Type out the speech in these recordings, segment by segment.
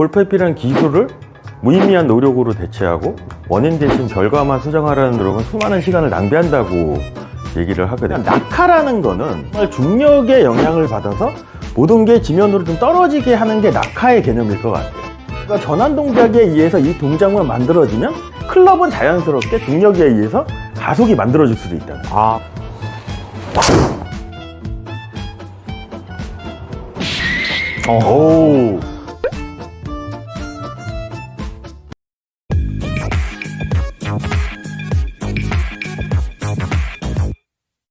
골프에 필요한 기술을 무의미한 노력으로 대체하고 원인 대신 결과만 수정하려는 노력은 수많은 시간을 낭비한다고 얘기를 하거든요. 낙하라는 거는 정말 중력의 영향을 받아서 모든 게 지면으로 좀 떨어지게 하는 게 낙하의 개념일 것 같아요. 그러니까 전환 동작에 의해서 이 동작만 만들어지면 클럽은 자연스럽게 중력에 의해서 가속이 만들어질 수도 있다. 오.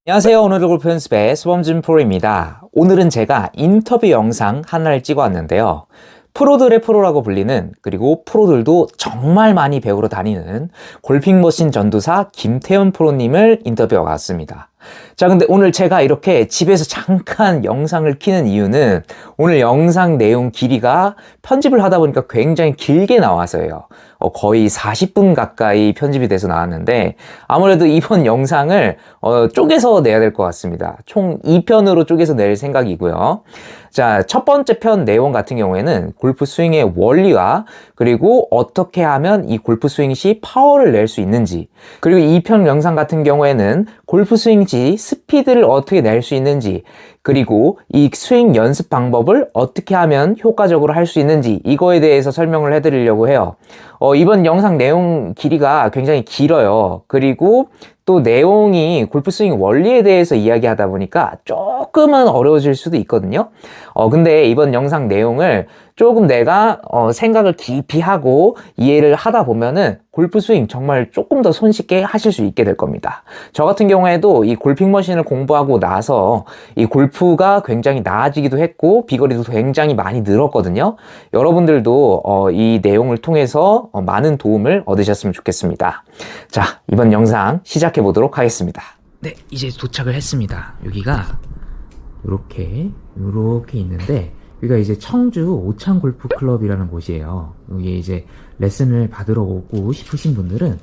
안녕하세요. 오늘의 골프 연습의 수범준 프로입니다. 오늘은 제가 인터뷰 영상 하나를 찍어 왔는데요. 프로들의 프로라고 불리는, 그리고 프로들도 정말 많이 배우러 다니는 골핑머신 전도사 김태현 프로님을 인터뷰하고 왔습니다. 자, 근데 오늘 제가 이렇게 집에서 잠깐 영상을 켜는 이유는 오늘 영상 내용 길이가 편집을 하다 보니까 굉장히 길게 나와서예요. 거의 40분 가까이 편집이 돼서 나왔는데 아무래도 이번 영상을 쪼개서 내야 될 것 같습니다. 총 2편으로 쪼개서 낼 생각이고요. 자, 첫 번째 편 내용 같은 경우에는 골프 스윙의 원리와 그리고 어떻게 하면 이 골프 스윙 시 파워를 낼 수 있는지, 그리고 2편 영상 같은 경우에는 골프 스윙 시 스피드를 어떻게 낼 수 있는지, 그리고 이 스윙 연습 방법을 어떻게 하면 효과적으로 할 수 있는지, 이거에 대해서 설명을 해드리려고 해요. 이번 영상 내용 길이가 굉장히 길어요. 그리고 또 내용이 골프 스윙 원리에 대해서 이야기하다 보니까 조금은 어려워질 수도 있거든요. 근데 이번 영상 내용을 조금 내가 생각을 깊이 하고 이해를 하다 보면은 골프 스윙 정말 조금 더 손쉽게 하실 수 있게 될 겁니다. 저 같은 경우에도 이 골핑 머신을 공부하고 나서 이 골프가 굉장히 나아지기도 했고 비거리도 굉장히 많이 늘었거든요. 여러분들도 이 내용을 통해서 많은 도움을 얻으셨으면 좋겠습니다. 자, 이번 영상 시작해 보도록 하겠습니다. 네, 이제 도착을 했습니다. 여기가 이렇게 있는데, 여기가 이제 청주 오창 골프 클럽이라는 곳이에요. 여기 이제 레슨을 받으러 오고 싶으신 분들은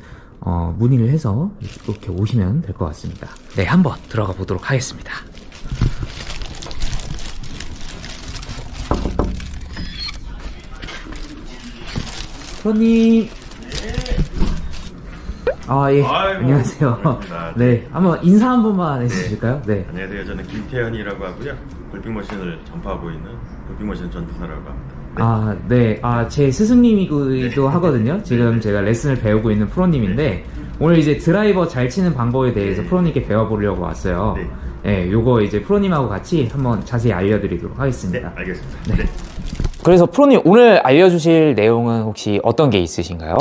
문의를 해서 이렇게 오시면 될 것 같습니다. 네, 한번 들어가 보도록 하겠습니다. 프로님. 예. 안녕하세요. 네, 한번 인사 한 번만 해주실까요? 네. 안녕하세요. 저는 김태현이라고 하고요. 골핑머신을 전파하고 있는 골핑머신 전도사라고 합니다. 네. 제 스승님이기도 하거든요. 지금 제가 레슨을 배우고 있는 프로님인데, 오늘 이제 드라이버 잘 치는 방법에 대해서 프로님께 배워보려고 왔어요. 네, 요거 이제 프로님하고 같이 한번 자세히 알려드리도록 하겠습니다. 네, 알겠습니다. 네. 그래서 프로님, 오늘 알려주실 내용은 혹시 어떤 게 있으신가요?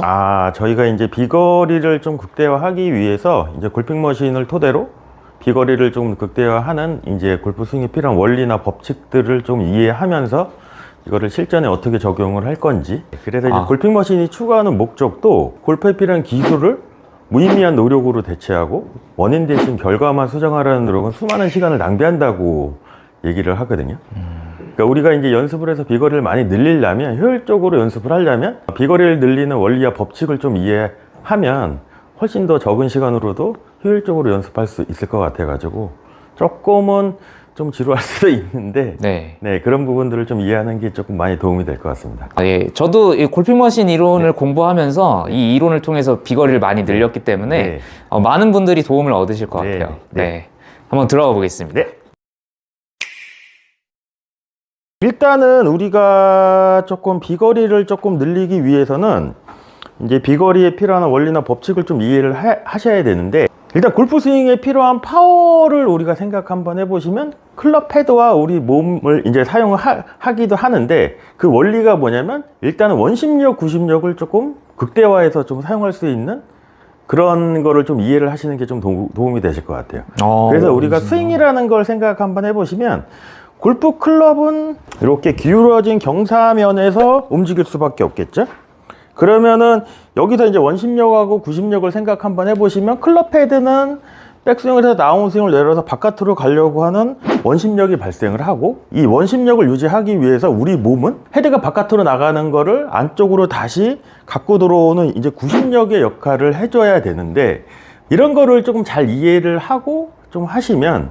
저희가 이제 비거리를 좀 극대화하기 위해서 이제 골핑머신을 토대로 비거리를 좀 극대화하는 이제 골프 스윙에 필요한 원리나 법칙들을 좀 이해하면서 이거를 실전에 어떻게 적용을 할 건지, 그래서 이제 골핑머신이 추구하는 목적도 골프에 필요한 기술을 무의미한 노력으로 대체하고 원인 대신 결과만 수정하려는 노력은 수많은 시간을 낭비한다고 얘기를 하거든요. 그러니까 우리가 이제 연습을 해서 비거리를 많이 늘리려면, 효율적으로 연습을 하려면 비거리를 늘리는 원리와 법칙을 좀 이해하면 훨씬 더 적은 시간으로도 효율적으로 연습할 수 있을 것 같아가지고 조금은 좀 지루할 수도 있는데 네, 그런 부분들을 좀 이해하는 게 조금 많이 도움이 될 것 같습니다. 예, 저도 이 골핑머신 이론을 공부하면서 이 이론을 통해서 비거리를 많이 늘렸기 때문에 많은 분들이 도움을 얻으실 것 같아요. 네. 한번 들어가 보겠습니다. 일단은 우리가 조금 비거리를 조금 늘리기 위해서는 이제 비거리에 필요한 원리나 법칙을 좀 이해를 하셔야 되는데, 일단 골프 스윙에 필요한 파워를 우리가 생각 한번 해보시면 클럽 헤드와 우리 몸을 이제 사용을 하기도 하는데, 그 원리가 뭐냐면 일단은 원심력, 구심력을 조금 극대화해서 좀 사용할 수 있는 그런 거를 좀 이해를 하시는 게 좀 도움이 되실 것 같아요. 그래서 우리가 스윙이라는 걸 생각 한번 해보시면, 골프 클럽은 이렇게 기울어진 경사면에서 움직일 수밖에 없겠죠. 그러면은 여기서 이제 원심력하고 구심력을 생각 한번 해보시면, 클럽 헤드는 백스윙을 해서 다운스윙을 내려서 바깥으로 가려고 하는 원심력이 발생을 하고, 이 원심력을 유지하기 위해서 우리 몸은 헤드가 바깥으로 나가는 거를 안쪽으로 다시 갖고 들어오는 이제 구심력의 역할을 해줘야 되는데, 이런 거를 조금 잘 이해를 하고 좀 하시면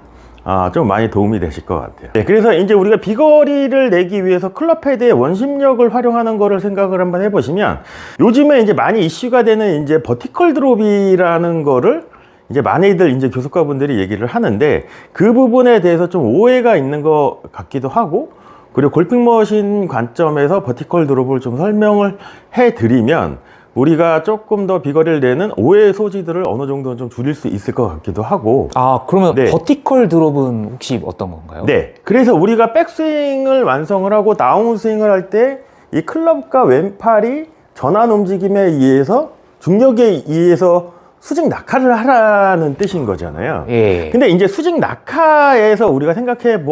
좀 많이 도움이 되실 것 같아요. 네, 그래서 이제 우리가 비거리를 내기 위해서 클럽 패드의 원심력을 활용하는 거를 생각을 한번 해보시면, 요즘에 이제 많이 이슈가 되는 이제 버티컬 드롭이라는 거를 이제 많이들 이제 교수과분들이 얘기를 하는데, 그 부분에 대해서 좀 오해가 있는 것 같기도 하고, 그리고 골핑머신 관점에서 버티컬 드롭을 좀 설명을 해드리면 우리가 조금 더 비거리를 내는 오해 소지들을 어느 정도는 좀 줄일 수 있을 것 같기도 하고. 그러면 네. 버티컬 드롭은 혹시 어떤 건가요? 네. 그래서 우리가 백스윙을 완성을 하고 다운스윙을 할 때 이 클럽과 왼팔이 전환 움직임에 의해서 중력에 의해서 수직 낙하를 하라는 뜻인 거잖아요. 예. 근데 이제 수직 낙하에서 우리가 생각해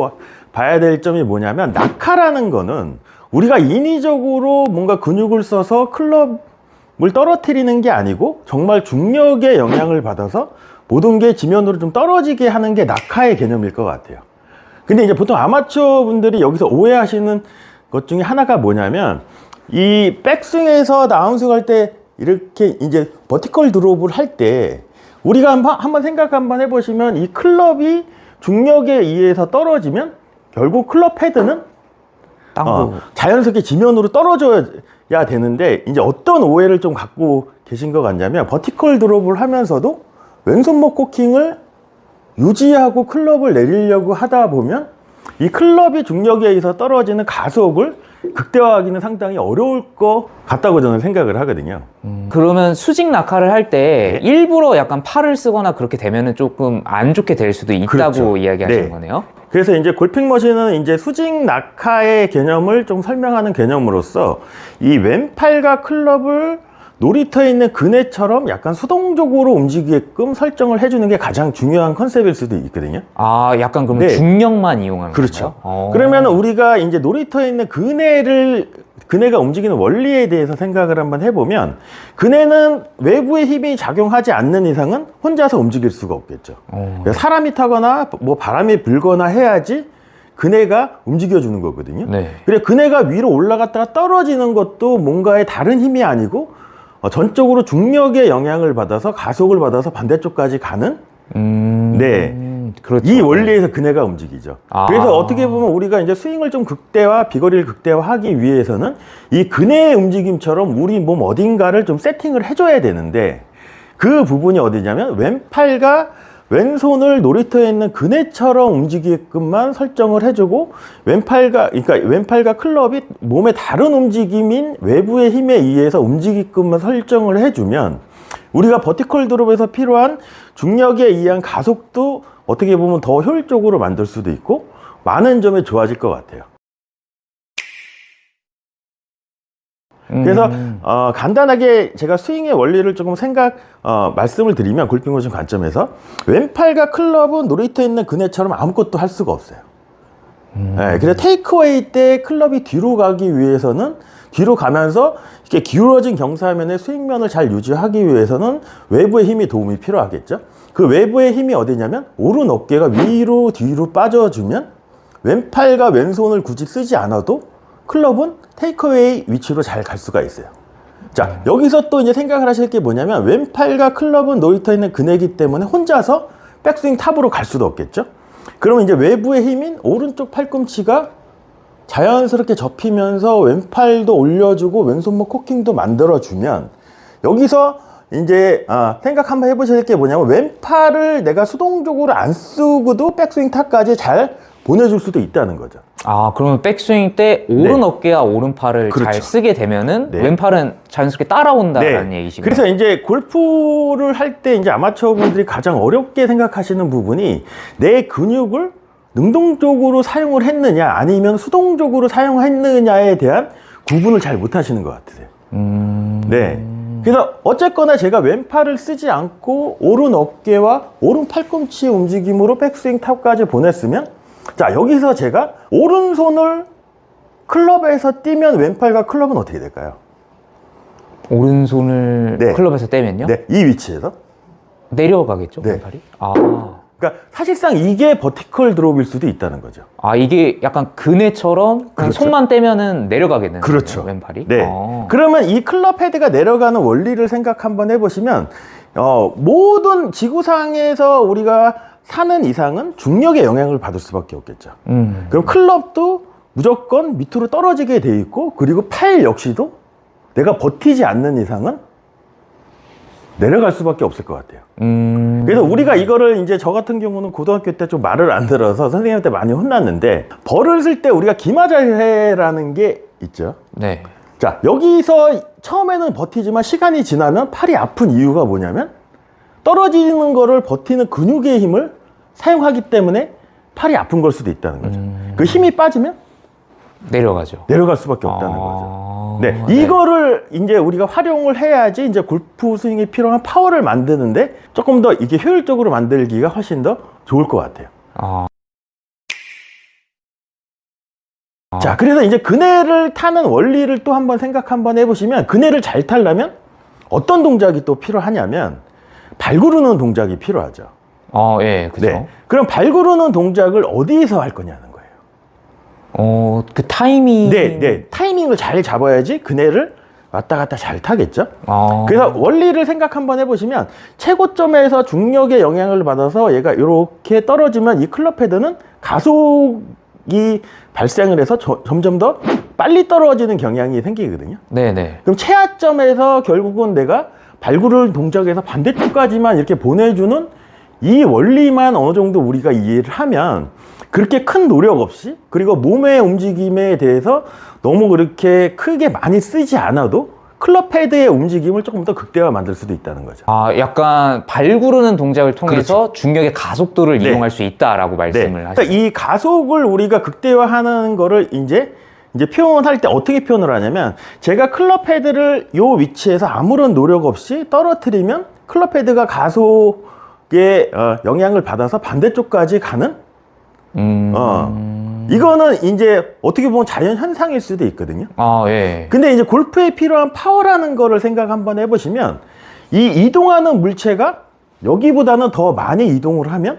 봐야 될 점이 뭐냐면, 낙하라는 거는 우리가 인위적으로 뭔가 근육을 써서 클럽을 떨어뜨리는 게 아니고 정말 중력의 영향을 받아서 모든 게 지면으로 좀 떨어지게 하는 게 낙하의 개념일 것 같아요. 근데 이제 보통 아마추어 분들이 여기서 오해하시는 것 중에 하나가 뭐냐면, 이 백스윙에서 다운스윙 할 때 이렇게 이제 버티컬 드롭을 할 때 우리가 한번 생각 한번 해보시면, 이 클럽이 중력에 의해서 떨어지면 결국 클럽 헤드는 자연스럽게 지면으로 떨어져야 되는데, 이제 어떤 오해를 좀 갖고 계신 것 같냐면, 버티컬 드롭을 하면서도 왼손목 코킹을 유지하고 클럽을 내리려고 하다 보면 이 클럽이 중력에 의해서 떨어지는 가속을 극대화하기는 상당히 어려울 것 같다고 저는 생각을 하거든요. 그러면 수직 낙하를 할 때 일부러 약간 팔을 쓰거나 그렇게 되면은 조금 안 좋게 될 수도 있다고 그렇죠. 이야기하시는 네. 거네요. 그래서 이제 골핑머신은 이제 수직 낙하의 개념을 좀 설명하는 개념으로서 이 왼팔과 클럽을 놀이터에 있는 그네처럼 약간 수동적으로 움직이게끔 설정을 해주는 게 가장 중요한 컨셉일 수도 있거든요. 약간 그러면 네. 중력만 이용하는 그렇죠. 건가요? 그러면 우리가 이제 놀이터에 있는 그네가 움직이는 원리에 대해서 생각을 한번 해보면, 그네는 외부의 힘이 작용하지 않는 이상은 혼자서 움직일 수가 없겠죠. 그러니까 사람이 타거나 뭐 바람이 불거나 해야지 그네가 움직여주는 거거든요. 네. 그래, 그네가 위로 올라갔다가 떨어지는 것도 뭔가의 다른 힘이 아니고 전적으로 중력의 영향을 받아서 가속을 받아서 반대쪽까지 가는 네. 그렇죠. 이 원리에서 그네가 움직이죠. 그래서 어떻게 보면 우리가 이제 스윙을 좀 비거리를 극대화하기 위해서는 이 그네의 움직임처럼 우리 몸 어딘가를 좀 세팅을 해줘야 되는데, 그 부분이 어디냐면 왼손을 놀이터에 있는 그네처럼 움직이게끔만 설정을 해주고, 왼팔과 클럽이 몸의 다른 움직임인 외부의 힘에 의해서 움직이게끔만 설정을 해주면 우리가 버티컬 드롭에서 필요한 중력에 의한 가속도 어떻게 보면 더 효율적으로 만들 수도 있고 많은 점이 좋아질 것 같아요. 그래서 간단하게 제가 스윙의 원리를 조금 말씀을 드리면, 골핑머신 관점에서 왼팔과 클럽은 놀이터에 있는 그네처럼 아무것도 할 수가 없어요. 네, 그래서 테이크어웨이 때 클럽이 뒤로 가기 위해서는, 뒤로 가면서 이렇게 기울어진 경사면의 스윙면을 잘 유지하기 위해서는 외부의 힘이 도움이 필요하겠죠. 그 외부의 힘이 어디냐면, 오른 어깨가 위로 뒤로 빠져주면 왼팔과 왼손을 굳이 쓰지 않아도 클럽은 테이크어웨이 위치로 잘 갈 수가 있어요. 자, 여기서 또 이제 생각을 하실 게 뭐냐면, 왼팔과 클럽은 놀이터에 있는 그네이기 때문에 혼자서 백스윙 탑으로 갈 수도 없겠죠. 그러면 이제 외부의 힘인 오른쪽 팔꿈치가 자연스럽게 접히면서 왼팔도 올려주고 왼손목 코킹도 만들어주면, 여기서 이제 생각 한번 해보실 게 뭐냐면, 왼팔을 내가 수동적으로 안 쓰고도 백스윙 탑까지 잘 보내줄 수도 있다는 거죠. 그러면 백스윙 때 오른 어깨와 오른팔을 그렇죠. 잘 쓰게 되면은 네. 왼팔은 자연스럽게 따라온다는 얘기시군요. 그래서 이제 골프를 할 때 이제 아마추어 분들이 가장 어렵게 생각하시는 부분이, 내 근육을 능동적으로 사용을 했느냐 아니면 수동적으로 사용했느냐에 대한 구분을 잘 못하시는 것 같으세요. 네. 그래서 어쨌거나 제가 왼팔을 쓰지 않고 오른 어깨와 오른 팔꿈치의 움직임으로 백스윙 탑까지 보냈으면, 자, 여기서 제가 오른손을 클럽에서 띄면 왼팔과 클럽은 어떻게 될까요? 오른손을 네. 클럽에서 떼면요? 네, 이 위치에서 내려가겠죠? 네. 왼팔이? 그러니까 사실상 이게 버티컬 드롭일 수도 있다는 거죠. 이게 약간 그네처럼 그냥 그렇죠. 손만 떼면은 내려가겠네요. 그렇죠. 왼팔이. 네. 그러면 이 클럽 헤드가 내려가는 원리를 생각 한번 해보시면, 모든 지구상에서 우리가 사는 이상은 중력의 영향을 받을 수밖에 없겠죠. 그럼 클럽도 무조건 밑으로 떨어지게 돼 있고, 그리고 팔 역시도 내가 버티지 않는 이상은 내려갈 수밖에 없을 것 같아요. 그래서 우리가 이거를 이제 저 같은 경우는 고등학교 때 좀 말을 안 들어서 선생님한테 많이 혼났는데, 벌을 쓸 때 우리가 기마자세라는 게 있죠. 네. 자, 여기서 처음에는 버티지만 시간이 지나면 팔이 아픈 이유가 뭐냐면, 떨어지는 거를 버티는 근육의 힘을 사용하기 때문에 팔이 아픈 걸 수도 있다는 거죠. 그 힘이 빠지면 내려가죠. 내려갈 수밖에 없다는 거죠. 네, 이거를 이제 우리가 활용을 해야지 이제 골프 스윙에 필요한 파워를 만드는데 조금 더 이게 효율적으로 만들기가 훨씬 더 좋을 것 같아요. 자, 그래서 이제 그네를 타는 원리를 또 한번 생각 한번 해보시면, 그네를 잘 타려면 어떤 동작이 또 필요하냐면 발 구르는 동작이 필요하죠. 예, 그죠. 네. 그럼 발 구르는 동작을 어디에서 할 거냐는 거예요. 그 타이밍. 네. 타이밍을 잘 잡아야지 그네를 왔다 갔다 잘 타겠죠. 그래서 원리를 생각 한번 해보시면, 최고점에서 중력의 영향을 받아서 얘가 이렇게 떨어지면 이 클럽 헤드는 가속이 발생을 해서 점점 더 빨리 떨어지는 경향이 생기거든요. 네네. 그럼 최하점에서 결국은 내가 발구를 동작에서 반대쪽까지만 이렇게 보내주는 이 원리만 어느 정도 우리가 이해를 하면, 그렇게 큰 노력 없이, 그리고 몸의 움직임에 대해서 너무 그렇게 크게 많이 쓰지 않아도 클럽 헤드의 움직임을 조금 더 극대화 만들 수도 있다는 거죠. 약간 발 구르는 동작을 통해서 그렇죠. 중력의 가속도를 네. 이용할 수 있다라고 말씀을 하시죠. 그러니까 이 가속을 우리가 극대화하는 거를 이제 표현할 때 어떻게 표현을 하냐면, 제가 클럽 헤드를 이 위치에서 아무런 노력 없이 떨어뜨리면 클럽 헤드가 가속의 영향을 받아서 반대쪽까지 가는 이거는 이제 어떻게 보면 자연 현상일 수도 있거든요. 예. 근데 이제 골프에 필요한 파워라는 거를 생각 한번 해보시면, 이 이동하는 물체가 여기보다는 더 많이 이동을 하면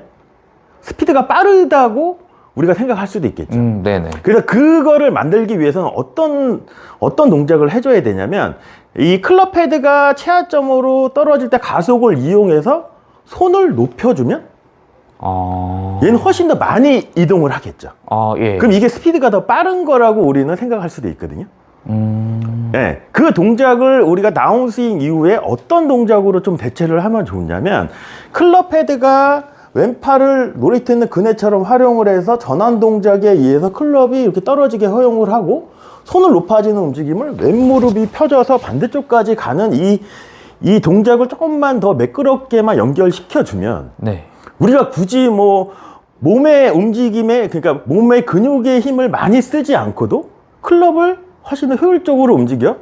스피드가 빠르다고 우리가 생각할 수도 있겠죠. 네네. 그래서 그거를 만들기 위해서는 어떤 동작을 해줘야 되냐면, 이 클럽 헤드가 최하점으로 떨어질 때 가속을 이용해서 손을 높여주면 얘는 훨씬 더 많이 이동을 하겠죠. 예. 그럼 이게 스피드가 더 빠른 거라고 우리는 생각할 수도 있거든요. 네, 그 동작을 우리가 다운스윙 이후에 어떤 동작으로 좀 대체를 하면 좋냐면, 클럽 헤드가 왼팔을 놀이터 있는 그네처럼 활용을 해서 전환 동작에 의해서 클럽이 이렇게 떨어지게 허용을 하고, 손을 높아지는 움직임을 왼무릎이 펴져서 반대쪽까지 가는 이 동작을 조금만 더 매끄럽게만 연결시켜주면, 네. 우리가 굳이 몸의 움직임에, 그러니까 몸의 근육의 힘을 많이 쓰지 않고도 클럽을 훨씬 더 효율적으로 움직여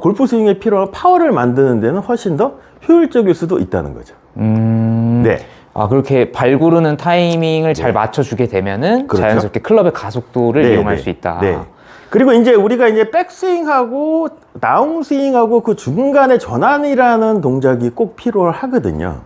골프 스윙에 필요한 파워를 만드는 데는 훨씬 더 효율적일 수도 있다는 거죠. 네. 그렇게 발 구르는 타이밍을 잘 맞춰주게 되면은 그렇죠. 자연스럽게 클럽의 가속도를 이용할 수 있다. 네. 그리고 이제 우리가 이제 백스윙하고 다운스윙하고 그 중간에 전환이라는 동작이 꼭 필요하거든요.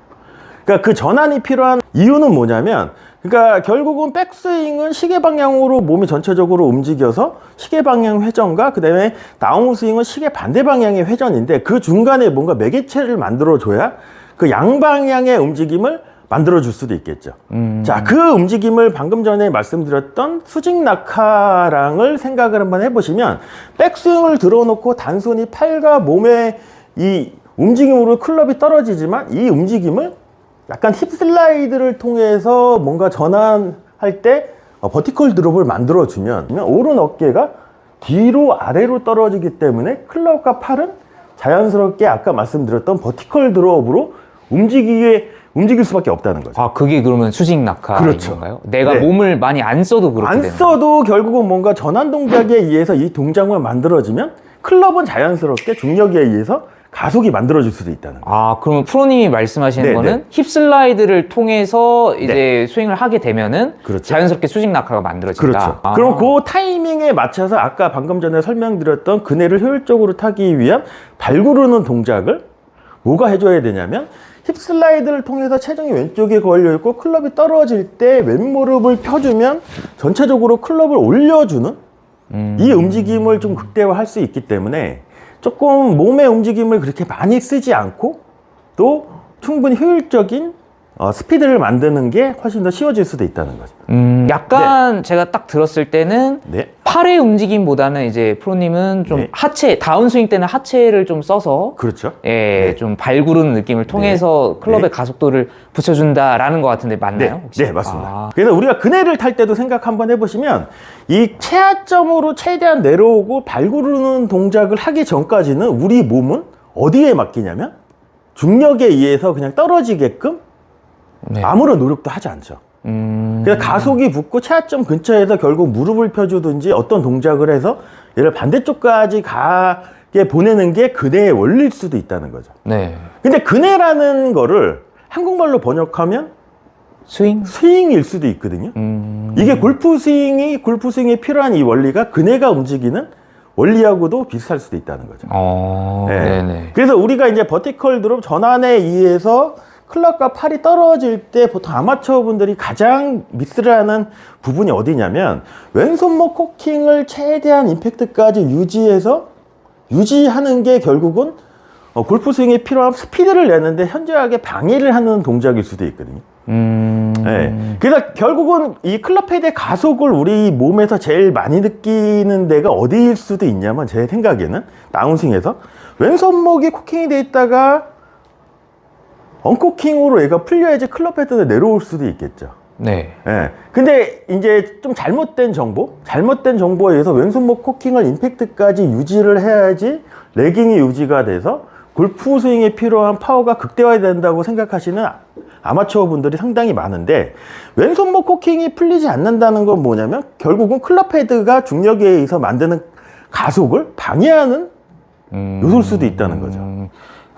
그러니까 그 전환이 필요한 이유는 뭐냐면, 그러니까 결국은 백스윙은 시계 방향으로 몸이 전체적으로 움직여서 시계 방향 회전과, 그 다음에 다운스윙은 시계 반대 방향의 회전인데, 그 중간에 뭔가 매개체를 만들어줘야 그 양방향의 움직임을 만들어줄 수도 있겠죠. 자, 그 움직임을 방금 전에 말씀드렸던 수직 낙하랑을 생각을 한번 해보시면, 백스윙을 들어놓고 단순히 팔과 몸의 이 움직임으로 클럽이 떨어지지만, 이 움직임을 약간 힙 슬라이드를 통해서 뭔가 전환할 때 버티컬 드롭을 만들어주면, 오른 어깨가 뒤로 아래로 떨어지기 때문에 클럽과 팔은 자연스럽게 아까 말씀드렸던 버티컬 드롭으로 움직일 수밖에 없다는 거죠. 그게 그러면 수직 낙하인 그렇죠. 건가요? 내가 네. 몸을 많이 안 써도 그렇게 안 되는 써도 결국은 뭔가 전환 동작에 의해서 이 동작만 만들어지면, 클럽은 자연스럽게 중력에 의해서 가속이 만들어질 수도 있다는 거예요. 그러면 프로님이 말씀하시는 네, 거는 네. 힙 슬라이드를 통해서 이제 스윙을 하게 되면은 그렇죠. 자연스럽게 수직 낙하가 만들어진다. 그렇죠. 그럼 그 타이밍에 맞춰서 아까 방금 전에 설명드렸던 그네를 효율적으로 타기 위한 발 구르는 동작을 뭐가 해줘야 되냐면, 힙 슬라이드를 통해서 체중이 왼쪽에 걸려 있고 클럽이 떨어질 때 왼무릎을 펴주면 전체적으로 클럽을 올려주는 이 움직임을 좀 극대화할 수 있기 때문에, 조금 몸의 움직임을 그렇게 많이 쓰지 않고 또 충분히 효율적인 스피드를 만드는 게 훨씬 더 쉬워질 수도 있다는 거죠. 약간 제가 딱 들었을 때는 네. 팔의 움직임보다는 이제 프로님은 좀 네. 하체, 다운스윙 때는 하체를 좀 써서 그렇죠. 예, 네. 좀 발구르는 느낌을 통해서 클럽의 네. 가속도를 붙여준다라는 것 같은데 맞나요? 혹시? 네, 맞습니다. 그래서 우리가 그네를 탈 때도 생각 한번 해보시면 이 최하점으로 최대한 내려오고 발구르는 동작을 하기 전까지는 우리 몸은 어디에 맡기냐면 중력에 의해서 그냥 떨어지게끔 네. 아무런 노력도 하지 않죠. 그래서 가속이 붙고 최하점 근처에서 결국 무릎을 펴주든지 어떤 동작을 해서 얘를 반대쪽까지 가게 보내는 게 그네의 원리일 수도 있다는 거죠. 네. 근데 그네라는 거를 한국말로 번역하면 스윙? 스윙일 수도 있거든요. 이게 골프 스윙에 필요한 이 원리가 그네가 움직이는 원리하고도 비슷할 수도 있다는 거죠. 네. 네네. 그래서 우리가 이제 버티컬 드롭 전환에 의해서 클럽과 팔이 떨어질 때 보통 아마추어 분들이 가장 미스를 하는 부분이 어디냐면 왼손목 코킹을 최대한 임팩트까지 유지하는 게 결국은 골프 스윙에 필요한 스피드를 내는데 현저하게 방해를 하는 동작일 수도 있거든요. 네. 그래서 결국은 이 클럽 헤드의 가속을 우리 몸에서 제일 많이 느끼는 데가 어디일 수도 있냐면 제 생각에는 다운스윙에서 왼손목이 코킹이 돼 있다가 언코킹으로 얘가 풀려야지 클럽 헤드가 내려올 수도 있겠죠. 네. 예. 근데 이제 좀 잘못된 정보에 의해서 왼손목 코킹을 임팩트까지 유지를 해야지 레깅이 유지가 돼서 골프 스윙에 필요한 파워가 극대화된다고 생각하시는 아마추어 분들이 상당히 많은데 왼손목 코킹이 풀리지 않는다는 건 뭐냐면 결국은 클럽 헤드가 중력에 의해서 만드는 가속을 방해하는 요소일 수도 있다는 거죠.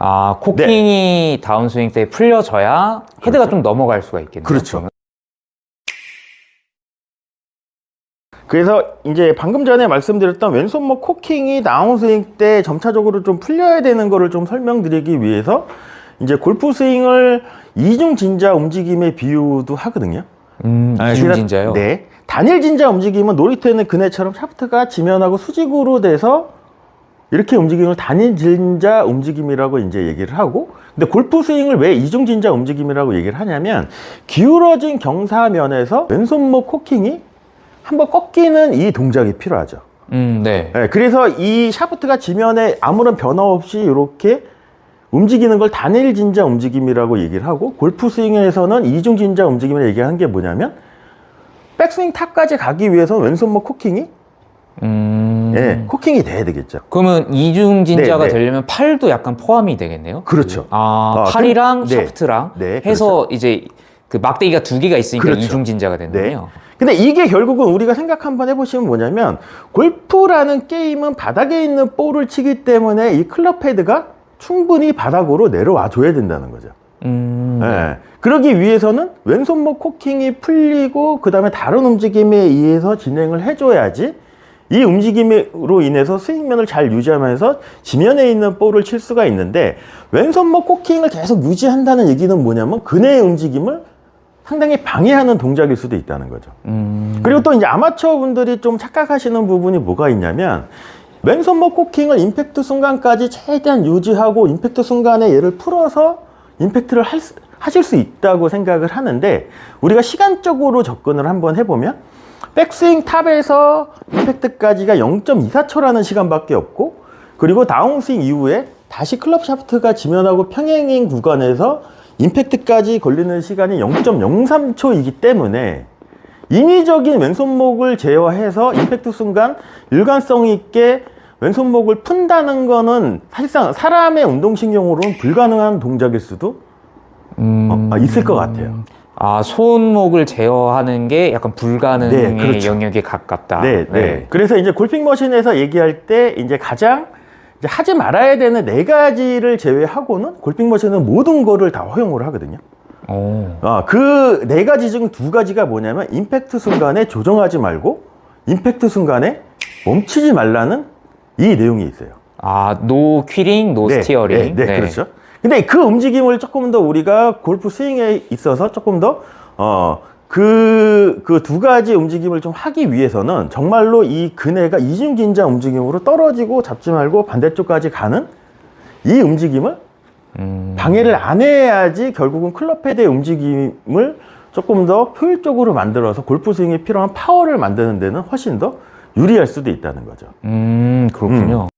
아, 코킹이 다운스윙 때 풀려져야 헤드가 좀 넘어갈 수가 있겠네요. 그렇죠. 그래서 이제 방금 전에 말씀드렸던 왼손목 코킹이 다운스윙 때 점차적으로 좀 풀려야 되는 거를 좀 설명드리기 위해서 이제 골프 스윙을 이중 진자 움직임에 비유도 하거든요. 이중 진자요? 네. 단일 진자 움직임은 놀이터에는 그네처럼 샤프트가 지면하고 수직으로 돼서 이렇게 움직임을 단일 진자 움직임이라고 이제 얘기를 하고, 근데 골프 스윙을 왜 이중 진자 움직임이라고 얘기를 하냐면 기울어진 경사면에서 왼손목 코킹이 한번 꺾이는 이 동작이 필요하죠. 네. 네, 그래서 이 샤프트가 지면에 아무런 변화 없이 이렇게 움직이는 걸 단일 진자 움직임이라고 얘기를 하고, 골프 스윙에서는 이중 진자 움직임을 얘기하는 게 뭐냐면 백스윙 탑까지 가기 위해서 왼손목 코킹이 예, 코킹이 돼야 되겠죠. 그러면 이중 진자가 네, 네. 되려면 팔도 약간 포함이 되겠네요? 그렇죠. 팔이랑 네. 샤프트랑 네, 해서 이제 그 막대기가 두 개가 있으니까 그렇죠. 이중 진자가 되는군요. 네. 근데 이게 결국은 우리가 생각 한번 해보시면 뭐냐면 골프라는 게임은 바닥에 있는 볼을 치기 때문에 이 클럽 헤드가 충분히 바닥으로 내려와 줘야 된다는 거죠. 네. 그러기 위해서는 왼손목 코킹이 풀리고 그 다음에 다른 움직임에 의해서 진행을 해줘야지 이 움직임으로 인해서 스윙면을 잘 유지하면서 지면에 있는 볼을 칠 수가 있는데, 왼손목 코킹을 계속 유지한다는 얘기는 뭐냐면 그네의 움직임을 상당히 방해하는 동작일 수도 있다는 거죠. 그리고 또 이제 아마추어 분들이 좀 착각하시는 부분이 뭐가 있냐면 왼손목 코킹을 임팩트 순간까지 최대한 유지하고 임팩트 순간에 얘를 풀어서 임팩트를 하실 수 있다고 생각을 하는데, 우리가 시간적으로 접근을 한번 해보면 백스윙 탑에서 임팩트까지가 0.24초라는 시간밖에 없고, 그리고 다운스윙 이후에 다시 클럽 샤프트가 지면하고 평행인 구간에서 임팩트까지 걸리는 시간이 0.03초이기 때문에 인위적인 왼손목을 제어해서 임팩트 순간 일관성 있게 왼손목을 푼다는 거는 사실상 사람의 운동신경으로는 불가능한 동작일 수도 있을 것 같아요. 손목을 제어하는 게 약간 불가능의 네, 그렇죠. 영역에 가깝다. 네. 그래서 이제 골핑 머신에서 얘기할 때 이제 가장 이제 하지 말아야 되는 4가지를 제외하고는 골핑 머신은 모든 거를 다 허용을 하거든요. 그 4가지 중 2가지가 뭐냐면 임팩트 순간에 조정하지 말고 임팩트 순간에 멈추지 말라는 이 내용이 있어요. 노 퀴링, 노 스티어링. 네, 그렇죠. 근데 그 움직임을 조금 더 우리가 골프 스윙에 있어서 조금 더 그 2가지 움직임을 좀 하기 위해서는 정말로 이 그네가 이중진자 움직임으로 떨어지고 잡지 말고 반대쪽까지 가는 이 움직임을 방해를 안 해야지 결국은 클럽 헤드의 움직임을 조금 더 효율적으로 만들어서 골프 스윙에 필요한 파워를 만드는 데는 훨씬 더 유리할 수도 있다는 거죠. 그렇군요.